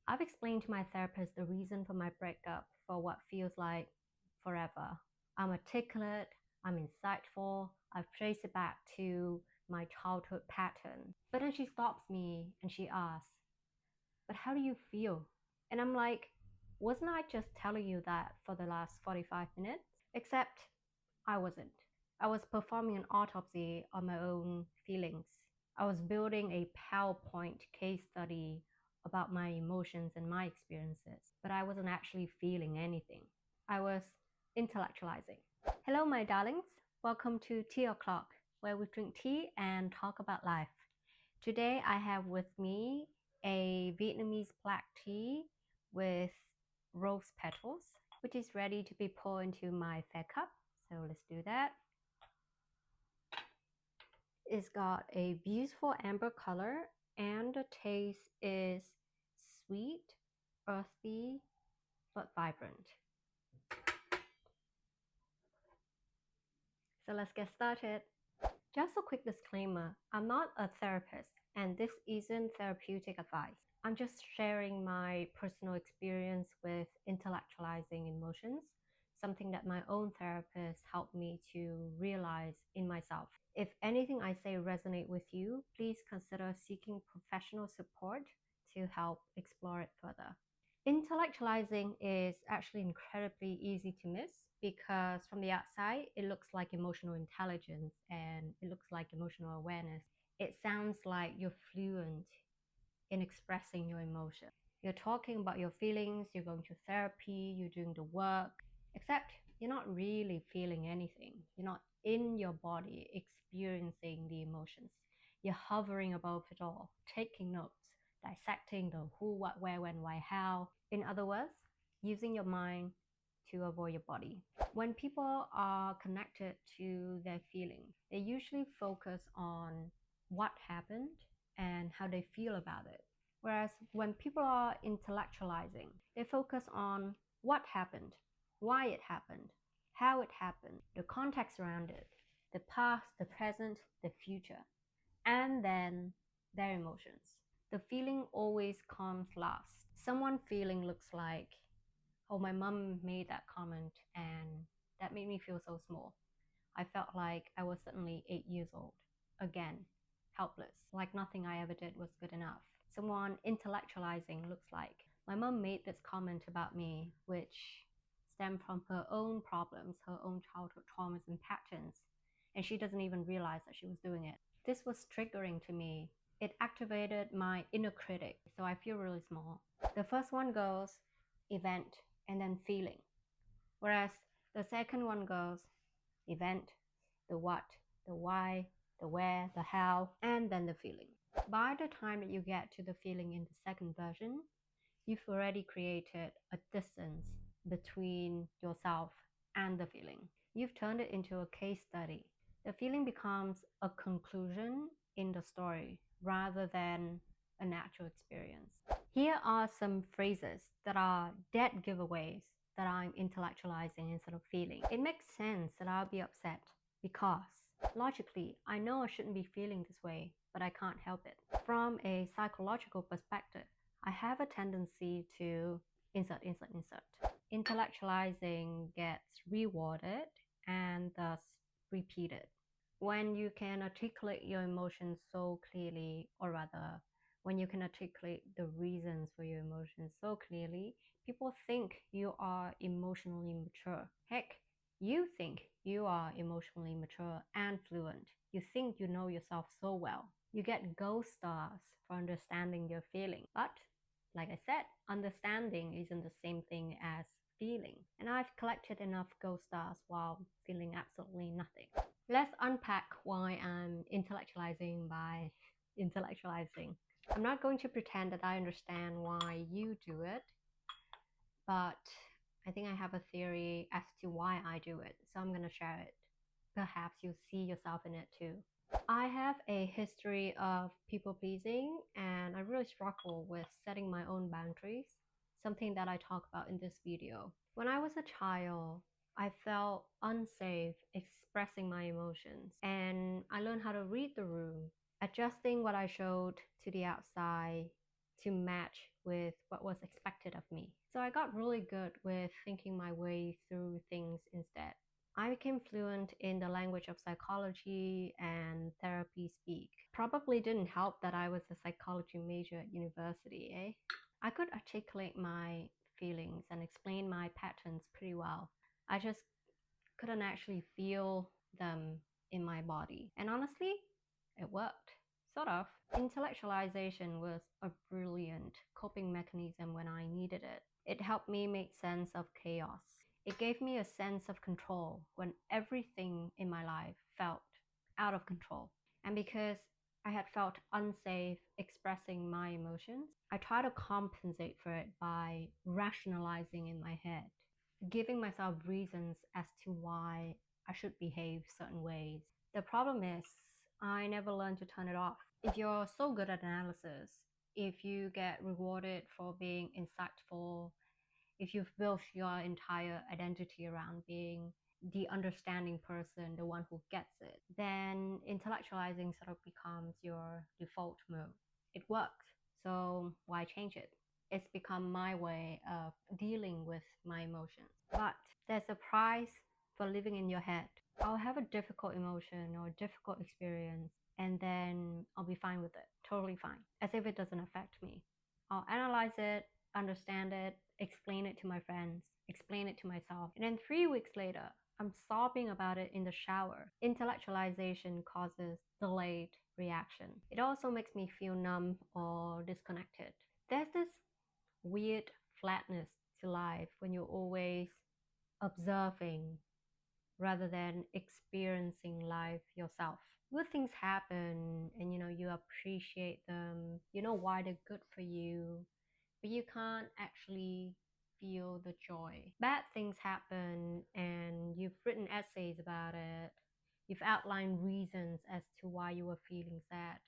I've explained to my therapist the reason for my breakup for what feels like forever. I'm articulate, I'm insightful, I've traced it back to my childhood pattern. But then she stops me and she asks, "But how do you feel?" And I'm like, "Wasn't I just telling you that for the last 45 minutes?" Except I wasn't. I was performing an autopsy on my own feelings. I was building a PowerPoint case study about my emotions and my experiences, but I wasn't actually feeling anything. I was intellectualizing. Hello, my darlings. Welcome to Tea O'Clock, where we drink tea and talk about life. Today, I have with me a Vietnamese black tea with rose petals, which is ready to be poured into my fair cup. So let's do that. It's got a beautiful amber color and the taste is sweet, earthy, but vibrant. So let's get started. Just a quick disclaimer, I'm not a therapist and this isn't therapeutic advice. I'm just sharing my personal experience with intellectualizing emotions, something that my own therapist helped me to realize in myself. If anything I say resonate with you, please consider seeking professional support to help explore it further. Intellectualizing is actually incredibly easy to miss because from the outside, it looks like emotional intelligence and it looks like emotional awareness. It sounds like you're fluent in expressing your emotion. You're talking about your feelings, you're going to therapy, you're doing the work, except you're not really feeling anything. You're not in your body experiencing the emotions. You're hovering above it all, taking notes, dissecting the who, what, where, when, why, how. In other words, using your mind to avoid your body. When people are connected to their feelings, they usually focus on what happened and how they feel about it. Whereas when people are intellectualizing, they focus on what happened, why it happened, how it happened, the context around it, the past, the present, the future, and then their emotions. The feeling always comes last. Someone feeling looks like, "Oh, my mom made that comment and that made me feel so small. I felt like I was suddenly 8 years old. Again, helpless, like nothing I ever did was good enough." Someone intellectualizing looks like, "My mom made this comment about me, which stemmed from her own problems, her own childhood traumas and patterns, and she doesn't even realize that she was doing it. This was triggering to me. It activated my inner critic, so I feel really small." The first one goes event and then feeling, whereas the second one goes event, the what, the why, the where, the how, and then the feeling. By the time that you get to the feeling in the second version, you've already created a distance between yourself and the feeling. You've turned it into a case study. The feeling becomes a conclusion in the story rather than a natural experience. Here are some phrases that are dead giveaways that I'm intellectualizing instead of feeling. It makes sense that I'll be upset because logically, I know I shouldn't be feeling this way, but I can't help it. From a psychological perspective, I have a tendency to insert. Intellectualizing gets rewarded and thus repeated. When you can articulate your emotions so clearly, or rather, when you can articulate the reasons for your emotions so clearly, people think you are emotionally mature. Heck, you think you are emotionally mature and fluent. You think you know yourself so well. You get gold stars for understanding your feeling. But, like I said, understanding isn't the same thing as feeling. And I've collected enough gold stars while feeling absolutely nothing. Let's unpack why I'm intellectualizing by intellectualizing. I'm not going to pretend that I understand why you do it, but I think I have a theory as to why I do it, so I'm going to share it. Perhaps you'll see yourself in it too. I have a history of people pleasing and I really struggle with setting my own boundaries, something that I talk about in this video. When I was a child, I felt unsafe expressing my emotions and I learned how to read the room, adjusting what I showed to the outside to match with what was expected of me. So I got really good with thinking my way through things instead. I became fluent in the language of psychology and therapy speak. Probably didn't help that I was a psychology major at university, eh? I could articulate my feelings and explain my patterns pretty well. I just couldn't actually feel them in my body. And honestly, it worked. Sort of. Intellectualization was a brilliant coping mechanism when I needed it. It helped me make sense of chaos. It gave me a sense of control when everything in my life felt out of control. And because I had felt unsafe expressing my emotions, I try to compensate for it by rationalizing in my head, giving myself reasons as to why I should behave certain ways. The problem is, I never learned to turn it off. If you're so good at analysis, if you get rewarded for being insightful, if you've built your entire identity around being the understanding person, the one who gets it, then intellectualizing sort of becomes your default mode. It works, so why change it? It's become my way of dealing with my emotions. But there's a price for living in your head. I'll have a difficult emotion or a difficult experience, and then I'll be fine with it, totally fine, as if it doesn't affect me. I'll analyze it, understand it, explain it to my friends, explain it to myself. And then 3 weeks later, I'm sobbing about it in the shower. Intellectualization causes delayed reaction. It also makes me feel numb or disconnected. There's this weird flatness to life when you're always observing rather than experiencing life yourself. Good things happen and you appreciate them, you know why they're good for you, but you can't actually feel the joy. Bad things happen and you've written essays about it, you've outlined reasons as to why you were feeling sad,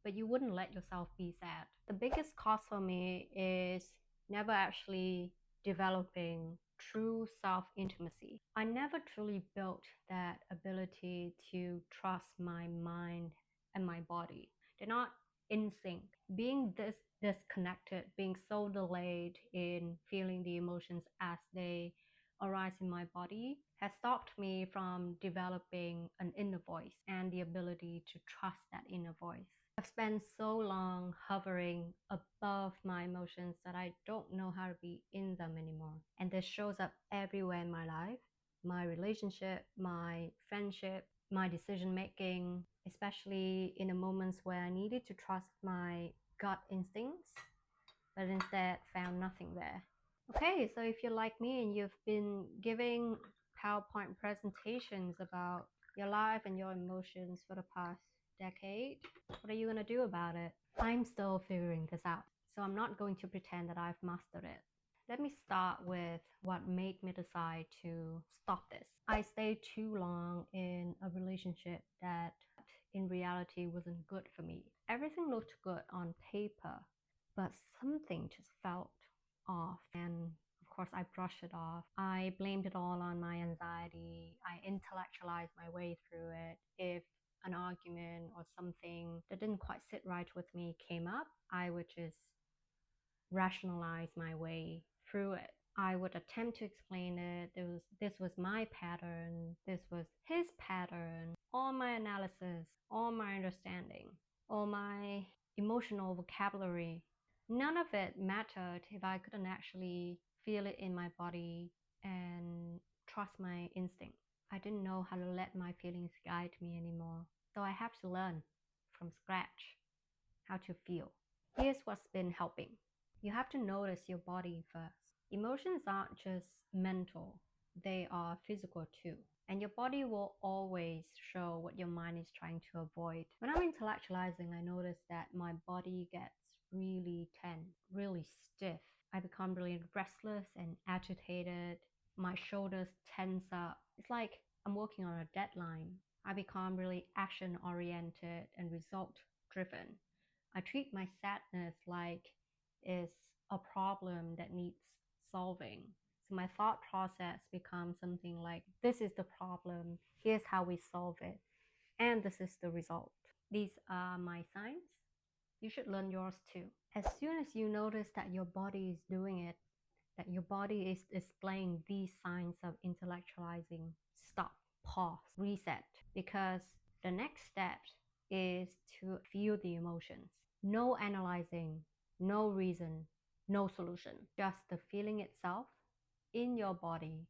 but you wouldn't let yourself be sad. The biggest cost for me is never actually developing true self intimacy. I never truly built that ability to trust my mind and my body. They're not in sync. Being this disconnected, being so delayed in feeling the emotions as they arise in my body has stopped me from developing an inner voice and the ability to trust that inner voice. I've spent so long hovering above my emotions that I don't know how to be in them anymore. And this shows up everywhere in my life, my relationship, my friendship, my decision making, especially in the moments where I needed to trust my gut instincts, but instead found nothing there. Okay, so if you're like me and you've been giving PowerPoint presentations about your life and your emotions for the past decade, what are you going to do about it? I'm still figuring this out, so I'm not going to pretend that I've mastered it. Let me start with what made me decide to stop this. I stayed too long in a relationship that in reality wasn't good for me. Everything looked good on paper, but something just felt off. And of course, I brushed it off. I blamed it all on my anxiety. I intellectualized my way through it. If an argument or something that didn't quite sit right with me came up, I would just rationalize my way through it. I would attempt to explain it. This was my pattern. This was his pattern. All my analysis, all my understanding, all my emotional vocabulary, none of it mattered if I couldn't actually feel it in my body and trust my instinct. I didn't know how to let my feelings guide me anymore. So I have to learn from scratch how to feel. Here's what's been helping. You have to notice your body first. Emotions aren't just mental, they are physical too. And your body will always show what your mind is trying to avoid. When I'm intellectualizing, I notice that my body gets really tense, really stiff. I become really restless and agitated. My shoulders tense up. It's like I'm working on a deadline. I become really action oriented and result driven. I treat my sadness like it's a problem that needs solving. So my thought process becomes something like, this is the problem, here's how we solve it, and this is the result. These are my signs. you should learn yours too. As soon as you notice that your body is doing it, that your body is displaying these signs of intellectualizing, stop, pause, reset, because the next step is to feel the emotions. No analyzing, no reason, no solution, just the feeling itself in your body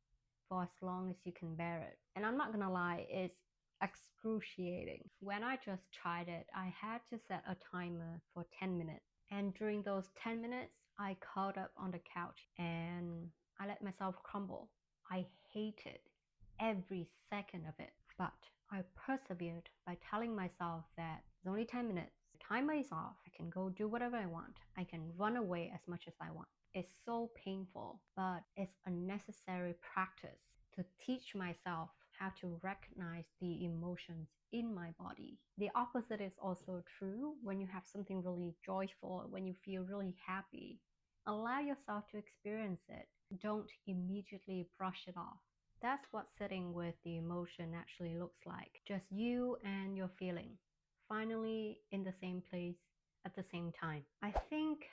for as long as you can bear it. And I'm not gonna lie, it's excruciating. When I just tried it, I had to set a timer for 10 minutes. And during those 10 minutes, I curled up on the couch and I let myself crumble. I hated every second of it, but I persevered by telling myself that it's only 10 minutes. The timer is off. I can go do whatever I want. I can run away as much as I want. It's so painful, but it's a necessary practice to teach myself how to recognize the emotions in my body. The opposite is also true when you have something really joyful, when you feel really happy. Allow yourself to experience it. Don't immediately brush it off. That's what sitting with the emotion actually looks like. Just you and your feeling, finally in the same place at the same time. I think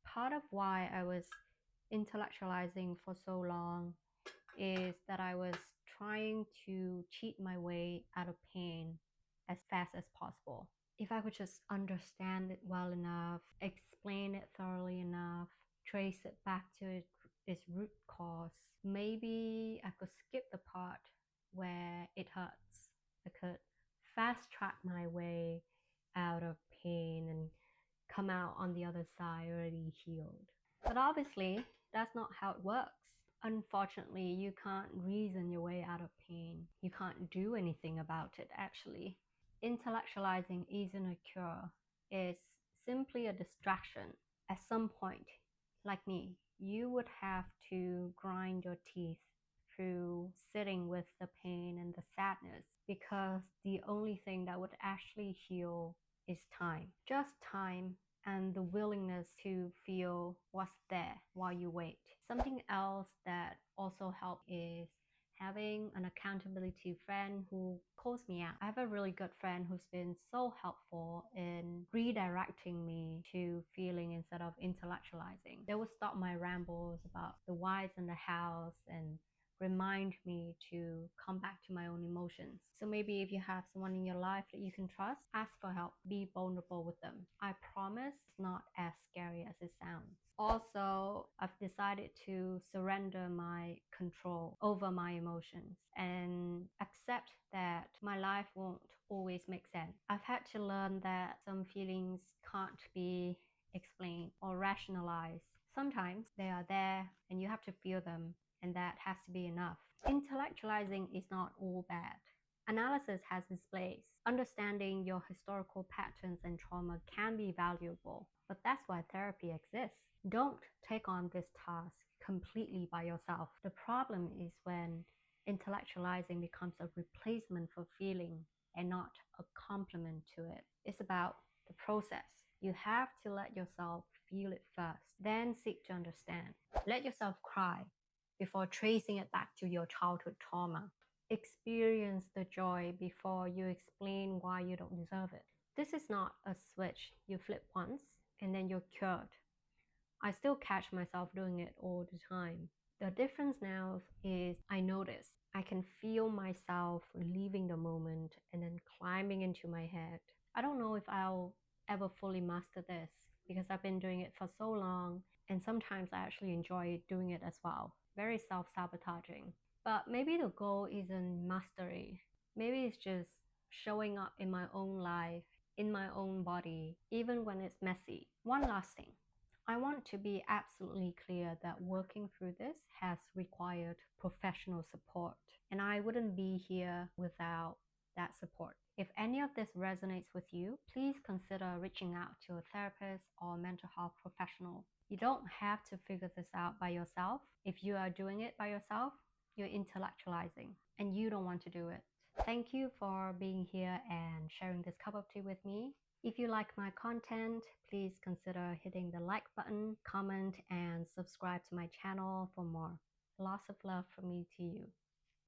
part of why I was intellectualizing for so long is that I was trying to cheat my way out of pain as fast as possible. If I could just understand it well enough, explain it thoroughly enough, trace it back to its root cause, maybe I could skip the part where it hurts. I could fast track my way out of pain and come out on the other side already healed. But obviously, that's not how it works. Unfortunately, you can't reason your way out of pain. You can't do anything about it, actually. Intellectualizing isn't a cure, it's simply a distraction. At some point, like me, you would have to grind your teeth through sitting with the pain and the sadness, because the only thing that would actually heal is time. Just time and the willingness to feel what's there while you wait. Something else that also helps is having an accountability friend who calls me out. I have a really good friend who's been so helpful in redirecting me to feeling instead of intellectualizing. They would stop my rambles about the whys and the hows and remind me to come back to my own emotions. So maybe if you have someone in your life that you can trust, ask for help, be vulnerable with them. I promise it's not as scary as it sounds. Also, I've decided to surrender my control over my emotions and accept that my life won't always make sense. I've had to learn that some feelings can't be explained or rationalized. Sometimes they are there and you have to feel them, and that has to be enough. Intellectualizing is not all bad. Analysis has its place. Understanding your historical patterns and trauma can be valuable, but that's why therapy exists. Don't take on this task completely by yourself. The problem is when intellectualizing becomes a replacement for feeling and not a complement to it. It's about the process. You have to let yourself feel it first, then seek to understand. Let yourself cry before tracing it back to your childhood trauma. Experience the joy before you explain why you don't deserve it. This is not a switch you flip once and then you're cured. I still catch myself doing it all the time. The difference now is I notice. I can feel myself leaving the moment and then climbing into my head. I don't know if I'll ever fully master this because I've been doing it for so long, and sometimes I actually enjoy doing it as well. Very self-sabotaging. But maybe the goal isn't mastery. Maybe it's just showing up in my own life, in my own body, even when it's messy. One last thing. I want to be absolutely clear that working through this has required professional support, and I wouldn't be here without that support. If any of this resonates with you, please consider reaching out to a therapist or mental health professional. You don't have to figure this out by yourself. If you are doing it by yourself, you're intellectualizing and you don't want to do it. Thank you for being here and sharing this cup of tea with me. If you like my content, please consider hitting the like button, comment, and subscribe to my channel for more. Lots of love from me to you.